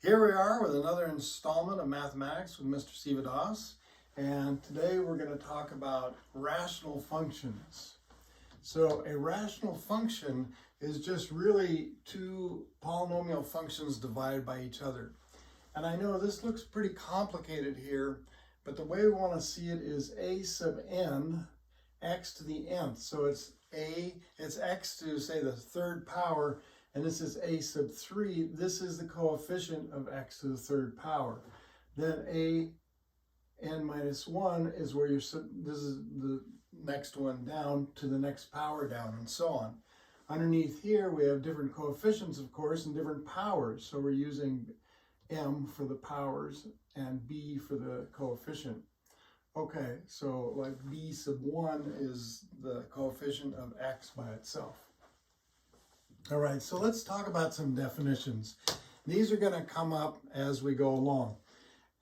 Here we are with another installment of Mathematics with Mr. Sivadas, and today we're going to talk about rational functions. So a rational function is just really two polynomial functions divided by each other. And I know this looks pretty complicated here, but the way we want to see it is a sub n x to the nth. So it's x to, say, the third power, and this is a sub 3. This is the coefficient of x to the third power. Then a n minus 1 is where this is the next one down to the next power down, and so on. Underneath here we have different coefficients, of course, and different powers. So we're using m for the powers and b for the coefficient. Okay, so like b sub 1 is the coefficient of x by itself. All right, so let's talk about some definitions. These are going to come up as we go along.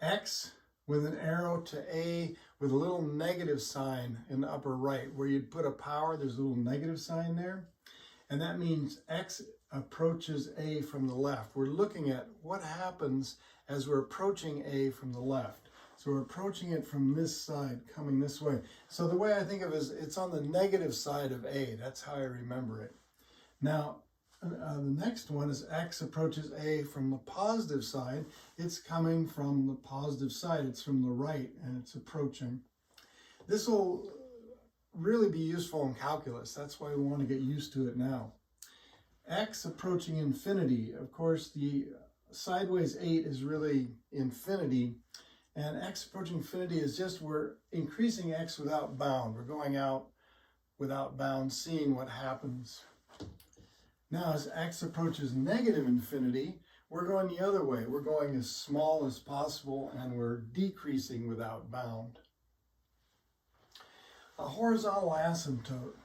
X with an arrow to a with a little negative sign in the upper right. Where you'd put a power, there's a little negative sign there. And that means x approaches a from the left. We're looking at what happens as we're approaching a from the left. So we're approaching it from this side, coming this way. So the way I think of it is it's on the negative side of a. That's how I remember it. Now, the next one is x approaches a from the positive side. It's coming from the positive side. It's from the right, and it's approaching. This will really be useful in calculus. That's why we want to get used to it now. X approaching infinity. Of course, the sideways 8 is really infinity. And x approaching infinity is just we're increasing x without bound. We're going out without bound, seeing what happens. Now, as x approaches negative infinity, we're going the other way. We're going as small as possible, and we're decreasing without bound. A horizontal asymptote,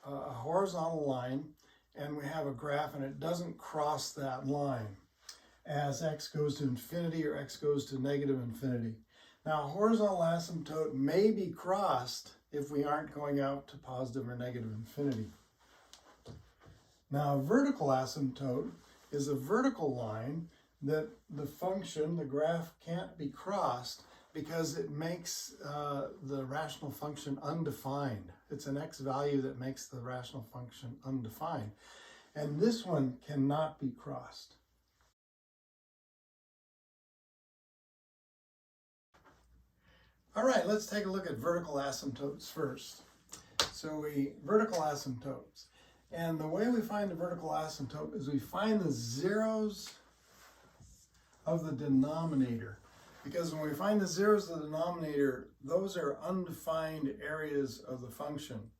a horizontal line, and we have a graph, and it doesn't cross that line as x goes to infinity or x goes to negative infinity. Now, a horizontal asymptote may be crossed if we aren't going out to positive or negative infinity. Now, a vertical asymptote is a vertical line that the function, the graph, can't be crossed because it makes the rational function undefined. It's an x value that makes the rational function undefined. And this one cannot be crossed. All right, let's take a look at vertical asymptotes first. So vertical asymptotes. And the way we find the vertical asymptote is we find the zeros of the denominator. Because when we find the zeros of the denominator, those are undefined areas of the function.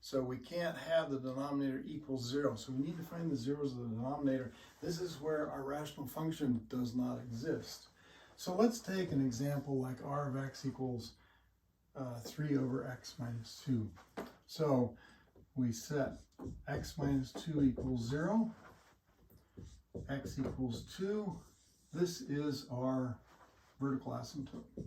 So we can't have the denominator equal 0. So we need to find the zeros of the denominator. This is where our rational function does not exist. So let's take an example like r of x equals 3 over x minus 2. So we set x minus 2 equals 0, x equals 2. This is our vertical asymptote.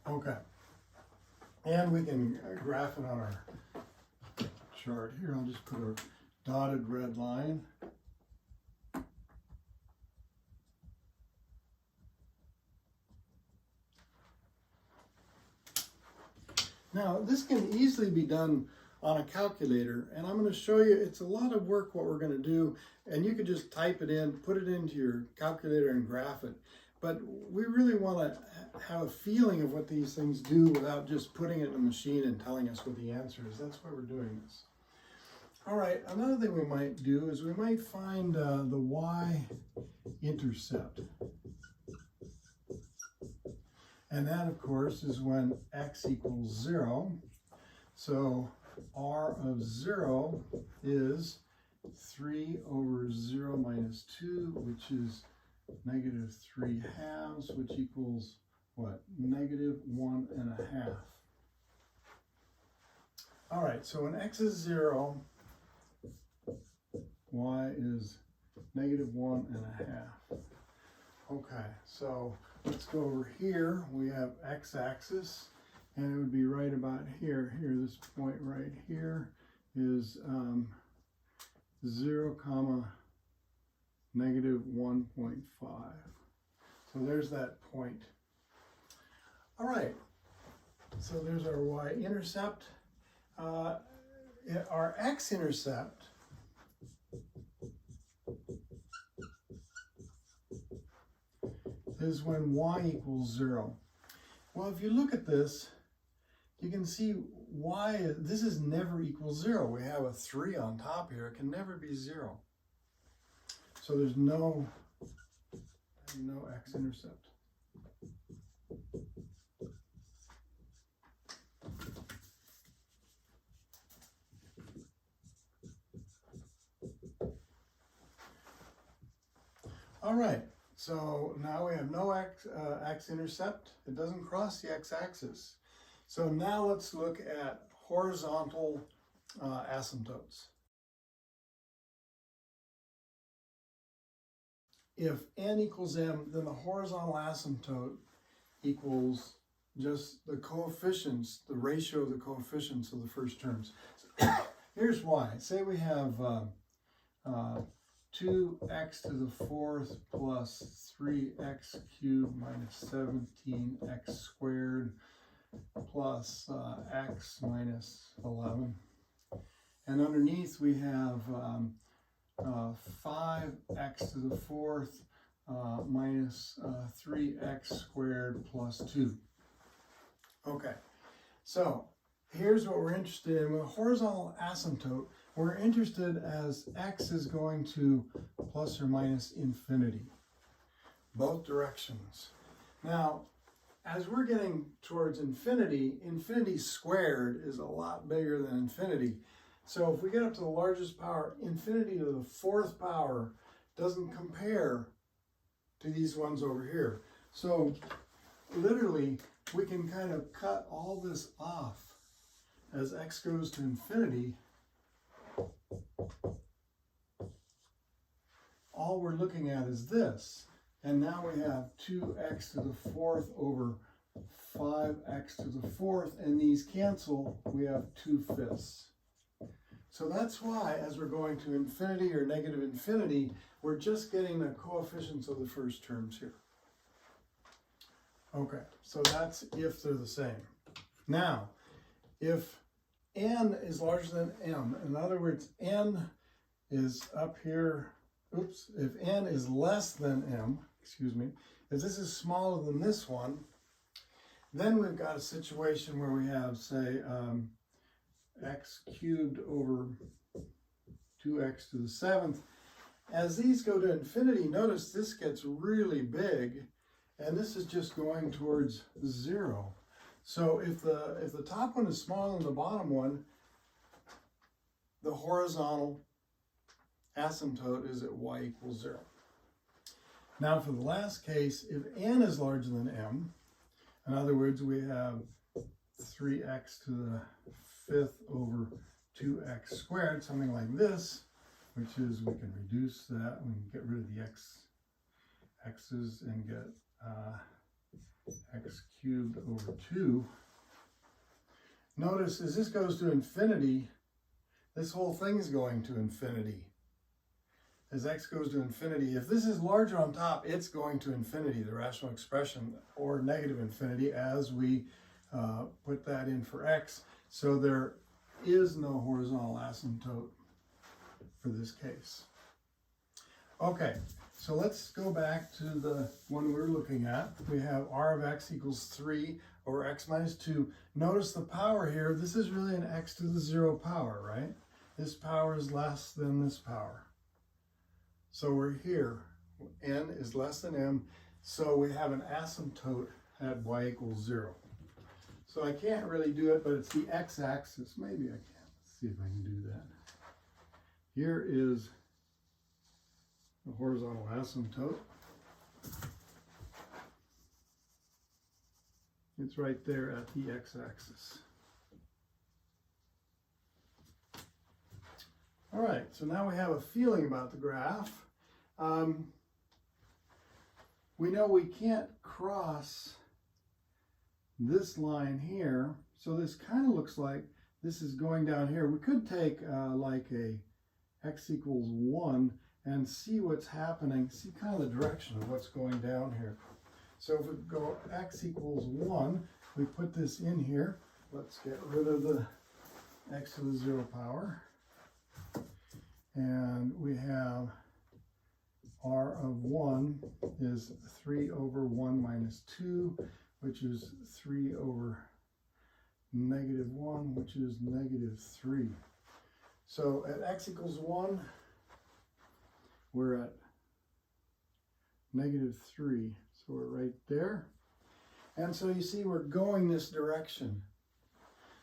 Okay, and we can graph it on our chart here. I'll just put a dotted red line. Now, this can easily be done on a calculator, and I'm going to show you, it's a lot of work what we're going to do, and you could just type it in, put it into your calculator and graph it. But we really want to have a feeling of what these things do without just putting it in a machine and telling us what the answer is. That's why we're doing this. All right, another thing we might do is we might find the y-intercept. And that, of course, is when x equals 0. So r of 0 is 3 over 0 minus 2, which is negative 3 halves, which equals what? Negative 1 1/2. All right, so when x is 0, y is negative 1 1/2. Okay, so let's go over here. We have x-axis, and it would be right about here. Here, this point right here is 0, negative 1.5. So there's that point. All right, so there's our y-intercept. Our x-intercept is when y equals 0. Well, if you look at this, you can see this is never equals 0. We have a 3 on top here. It can never be 0. So there's no x-intercept. All right, so now we have no x-intercept. It doesn't cross the x-axis. So now let's look at horizontal asymptotes. If n equals m, then the horizontal asymptote equals just the coefficients, the ratio of the coefficients of the first terms. So here's why. Say we have 2x to the 4th plus 3x cubed minus 17x squared plus x minus 11. And underneath we have 5x to the 4th minus 3x squared plus 2. Okay, so here's what we're interested in. With a horizontal asymptote, we're interested as x is going to plus or minus infinity, both directions. Now, as we're getting towards infinity, infinity squared is a lot bigger than infinity. So if we get up to the largest power, infinity to the 4th power doesn't compare to these ones over here. So literally, we can kind of cut all this off as x goes to infinity. All we're looking at is this. And now we have 2x to the 4th over 5x to the 4th, and these cancel, we have 2/5. So that's why, as we're going to infinity or negative infinity, we're just getting the coefficients of the first terms here. Okay, so that's if they're the same. Now, if n is larger than m, in other words, n is up here, if n is less than m, if this is smaller than this one, then we've got a situation where we have, say, x cubed over 2x to the 7th. As these go to infinity, notice this gets really big, and this is just going towards 0. So if the top one is smaller than the bottom one, the horizontal asymptote is at y equals 0. Now for the last case, if n is larger than m, in other words, we have 3x to the 5th over 2x squared, something like this, which is, we can reduce that, we can get rid of the x's and get x cubed over 2. Notice as this goes to infinity, this whole thing is going to infinity. As x goes to infinity, if this is larger on top, it's going to infinity, the rational expression, or negative infinity, as we put that in for x. So there is no horizontal asymptote for this case. Okay, so let's go back to the one we're looking at. We have r of x equals 3 over x minus 2. Notice the power here, this is really an x to the 0 power, right? This power is less than this power. So we're here, n is less than m, so we have an asymptote at y equals 0. So I can't really do it, but it's the x-axis. Maybe I can. Let's see if I can do that. Here is the horizontal asymptote. It's right there at the x-axis. All right, so now we have a feeling about the graph. We know we can't cross this line here. So this kind of looks like this is going down here. We could take like a x equals 1 and see what's happening, see kind of the direction of what's going down here. So if we go x equals 1, we put this in here. Let's get rid of the x to the 0 power. And we have r of 1 is 3 over 1 minus 2, which is 3 over negative 1, which is negative 3. So at x equals 1, we're at negative 3. So we're right there. And so you see we're going this direction.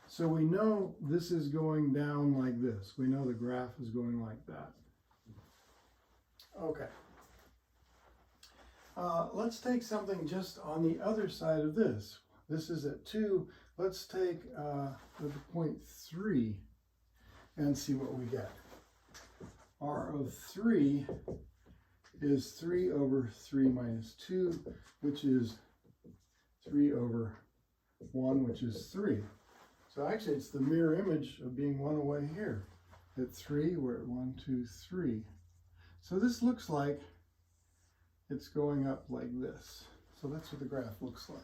So we know this is going down like this. We know the graph is going like that. Okay. Let's take something just on the other side of this. This is at 2. Let's take the point 3 and see what we get. R of 3 is 3 over 3 minus 2, which is 3 over 1, which is 3. So actually it's the mirror image of being 1 away here. At 3, we're at 1, 2, 3. So this looks like it's going up like this. So that's what the graph looks like.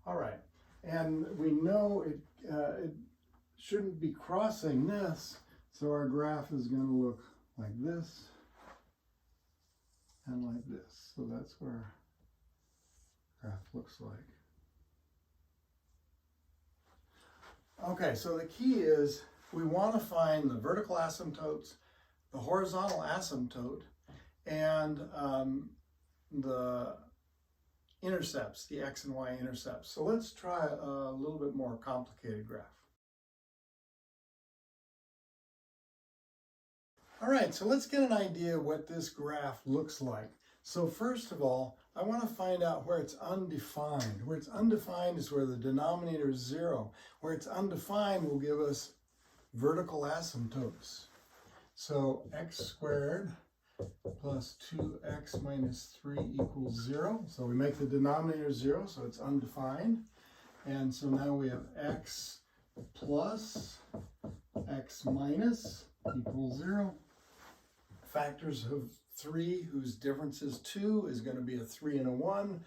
All right, and we know it shouldn't be crossing this, so our graph is going to look like this and like this. So that's where our graph looks like. Okay, so the key is we want to find the vertical asymptotes, the horizontal asymptote, and the intercepts, the x and y intercepts. So let's try a little bit more complicated graph. All right, so let's get an idea what this graph looks like. So first of all, I want to find out where it's undefined. Where it's undefined is where the denominator is 0. Where it's undefined will give us vertical asymptotes. So x squared plus 2x minus 3 equals 0. So we make the denominator 0, so it's undefined. And so now we have x plus x minus equals 0. Factors of 3 whose difference is 2 is going to be a 3 and a 1.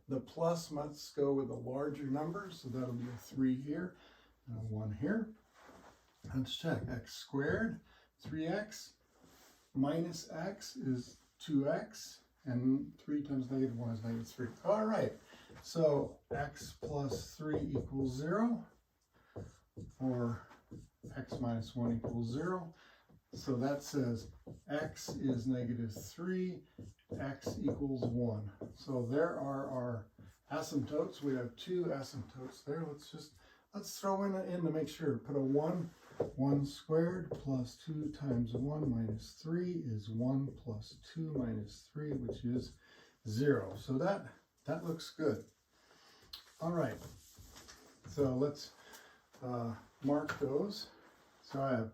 The plus must go with a larger number, so that'll be a 3 here and a 1 here. Let's check. X squared, 3x, minus x is 2x, and 3 times negative 1 is negative 3. All right, so x plus 3 equals 0, or x minus 1 equals 0. So that says x is negative 3, x equals 1. So there are our asymptotes. We have 2 asymptotes there. Let's throw in to make sure. Put a 1. 1 squared plus 2 times 1 minus 3 is 1 plus 2 minus 3, which is 0. So that looks good. All right. So let's mark those. So I have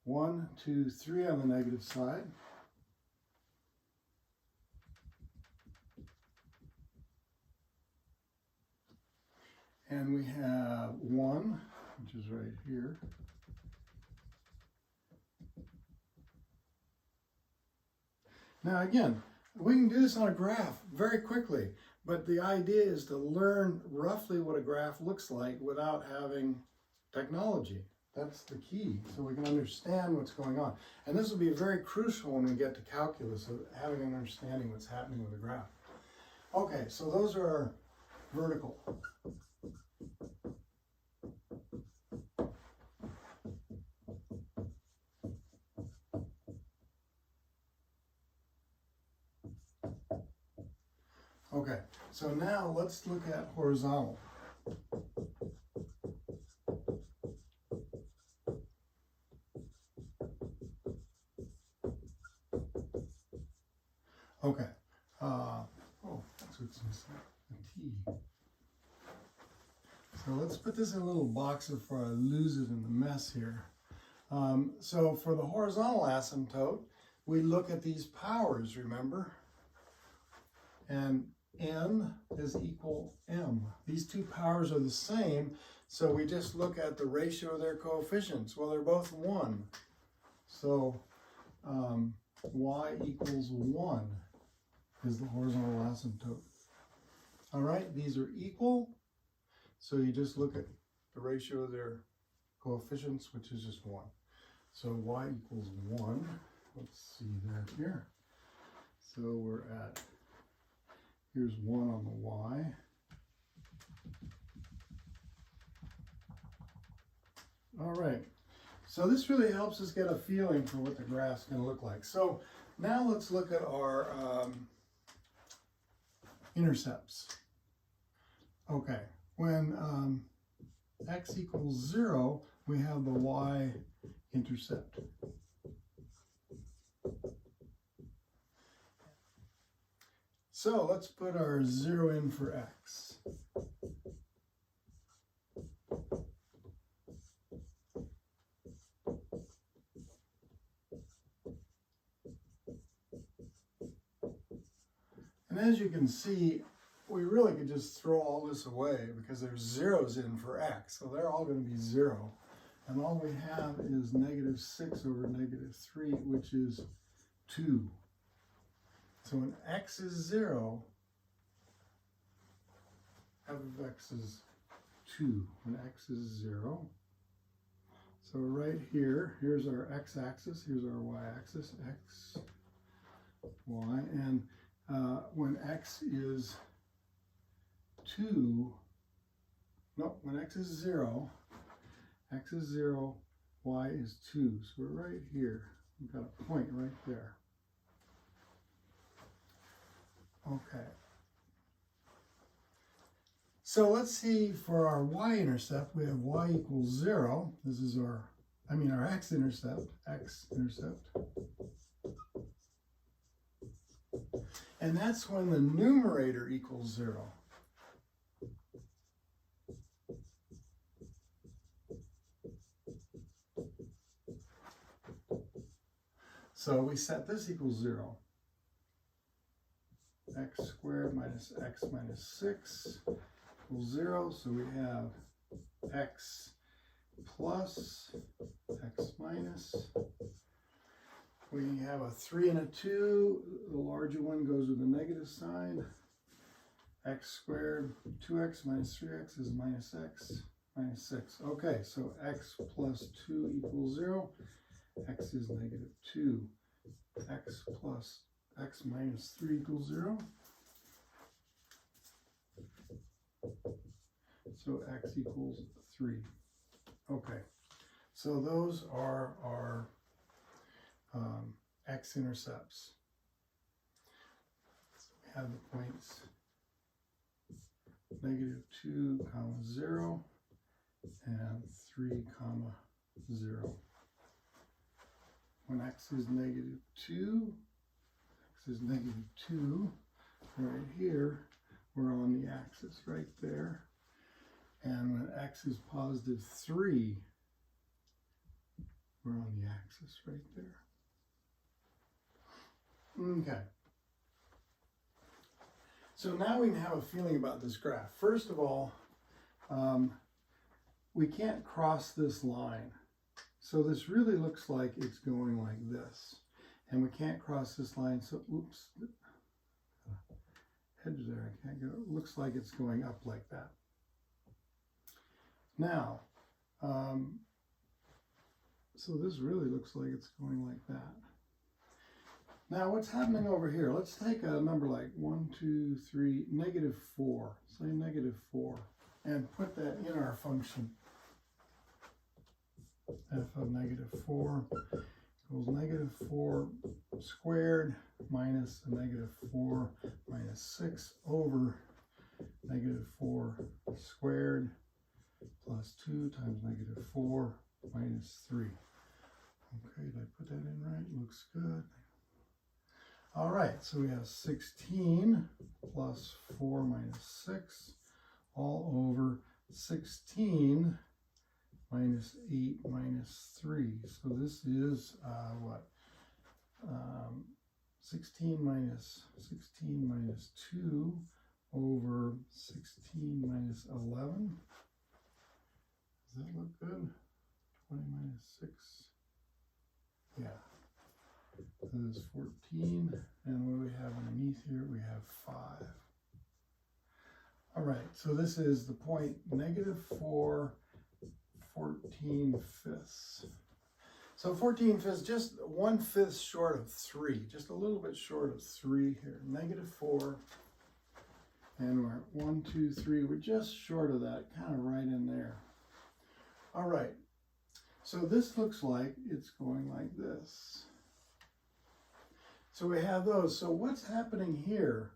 1, 2, 3 on the negative side. And we have 1, which is right here. Now again, we can do this on a graph very quickly, but the idea is to learn roughly what a graph looks like without having technology. That's the key, so we can understand what's going on. And this will be very crucial when we get to calculus, of having an understanding what's happening with a graph. Okay, so those are our vertical. Okay, so now let's look at horizontal. Okay, that's what's missing, a T. So let's put this in a little box before I lose it in the mess here. So for the horizontal asymptote, we look at these powers, remember? And n is equal m. These two powers are the same, so we just look at the ratio of their coefficients. Well, they're both 1. So y equals 1 is the horizontal asymptote. All right, these are equal, so you just look at the ratio of their coefficients, which is just 1. So y equals 1. Let's see there here. So we're at, here's 1 on the y. All right, so this really helps us get a feeling for what the graph's going to look like. So now let's look at our intercepts. Okay, when x equals 0, we have the y-intercept. So let's put our 0 in for x. And as you can see, we really could just throw all this away because there's zeros in for x. So they're all going to be 0. And all we have is -6 over -3, which is 2. So when x is 0, f of x is 2. When x is 0. So right here, here's our x-axis, here's our y-axis, x, y. And when x is 2, no, when x is 0, y is 2. So we're right here. We've got a point right there. Okay. So let's see, for our y-intercept, we have y equals 0. This is our x-intercept, And that's when the numerator equals 0. So we set this equals 0. X squared minus x minus 6 equals 0. So we have x plus, x minus. We have a 3 and a 2. The larger one goes with a negative sign. X squared, 2x minus 3x is minus x minus 6. Okay, so x plus 2 equals 0. X is -2. X plus x minus 3 equals 0. So x equals 3. Okay, so those are our x-intercepts. So we have the points -2, 0, and 3, 0. When x is -2, right here, we're on the axis right there. And when x is positive 3, we're on the axis right there. Okay. So now we can have a feeling about this graph. First of all, we can't cross this line. So this really looks like it's going like this. And we can't cross this line, so, oops, edge there, I can't go. It looks like it's going up like that. Now, so this really looks like it's going like that. Now, what's happening over here? Let's take a number like 1, 2, 3, -4. Say -4, and put that in our function. F of -4 equals -4 squared minus a -4 minus 6 over -4 squared plus 2 times -4 minus 3. Okay, did I put that in right? Looks good. All right, so we have 16 plus 4 minus 6 all over 16 minus 8 minus 3. So this is what? 16 minus 2 over 16 minus 11. Does that look good? 20 minus 6. Yeah. So there's 14. And what do we have underneath here? We have 5. All right, so this is the point -4 14/5. So 14/5, just 1/5 short of 3, just a little bit short of 3 here. -4, and we're at 1, 2, 3. We're just short of that, kind of right in there. All right, so this looks like it's going like this. So we have those. So what's happening here?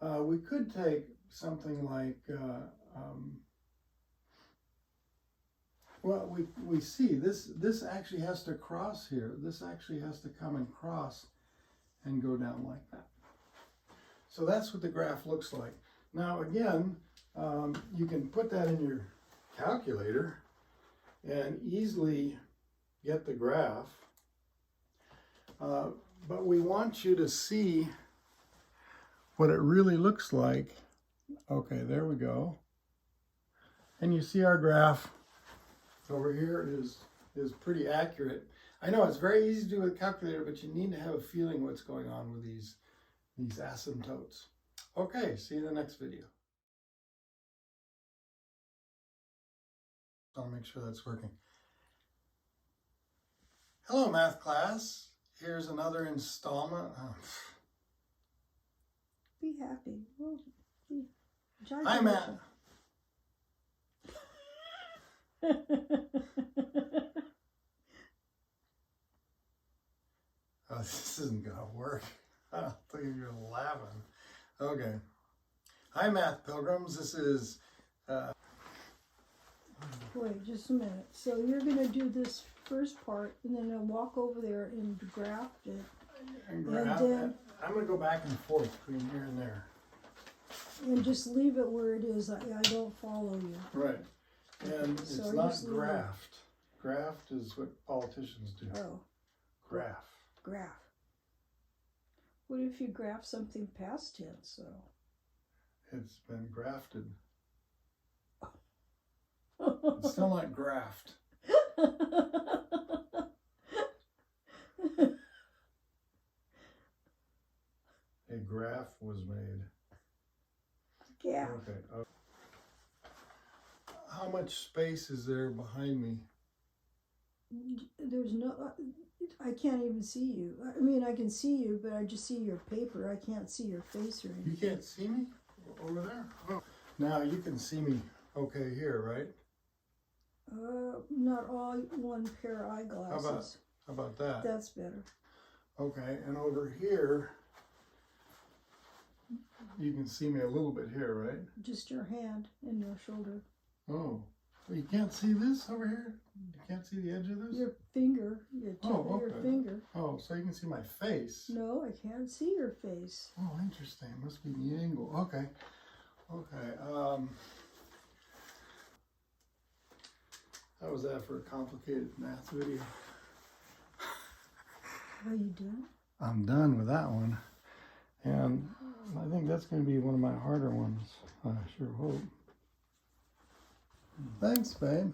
We could take something like, well, we see this actually has to cross here. This actually has to come and cross and go down like that. So that's what the graph looks like. Now again, you can put that in your calculator and easily get the graph. But we want you to see what it really looks like. Okay, there we go. And you see our graph over here is pretty accurate. I know it's very easy to do with a calculator, but you need to have a feeling what's going on with these asymptotes. Okay, see you in the next video. I'll make sure that's working. Hello, math class. Here's another installment. Be happy. Well, Hi, Matt. Oh, this isn't gonna work. I don't think you're laughing. Okay. Hi, Math Pilgrims. This is. Wait, just a minute. So you're going to do this first part, and then I'll walk over there and graft it. And then I'm going to go back and forth between here and there. And just leave it where it is. I don't follow you. Right. And So it's not graft. Graft is what politicians do. Oh. Graph. Graph. What if you graph something past tense, so? It's been grafted. It's still not graft. A graph was made. Yeah. Okay. How much space is there behind me? There's no, I can't even see you. I mean, I can see you, but I just see your paper. I can't see your face or anything. You can't see me over there? Oh. Now you can see me okay here, right? Not all one pair of eyeglasses. How about that? That's better. Okay, and over here, you can see me a little bit here, right? Just your hand and your shoulder. Oh, you can't see this over here? You can't see the edge of this? Your finger, your tip of your finger. Oh, so you can see my face. No, I can't see your face. Oh, interesting. Must be the angle. Okay. Okay. How was that for a complicated math video? Are you done? I'm done with that one. And I think that's going to be one of my harder ones. I sure hope. Thanks, babe.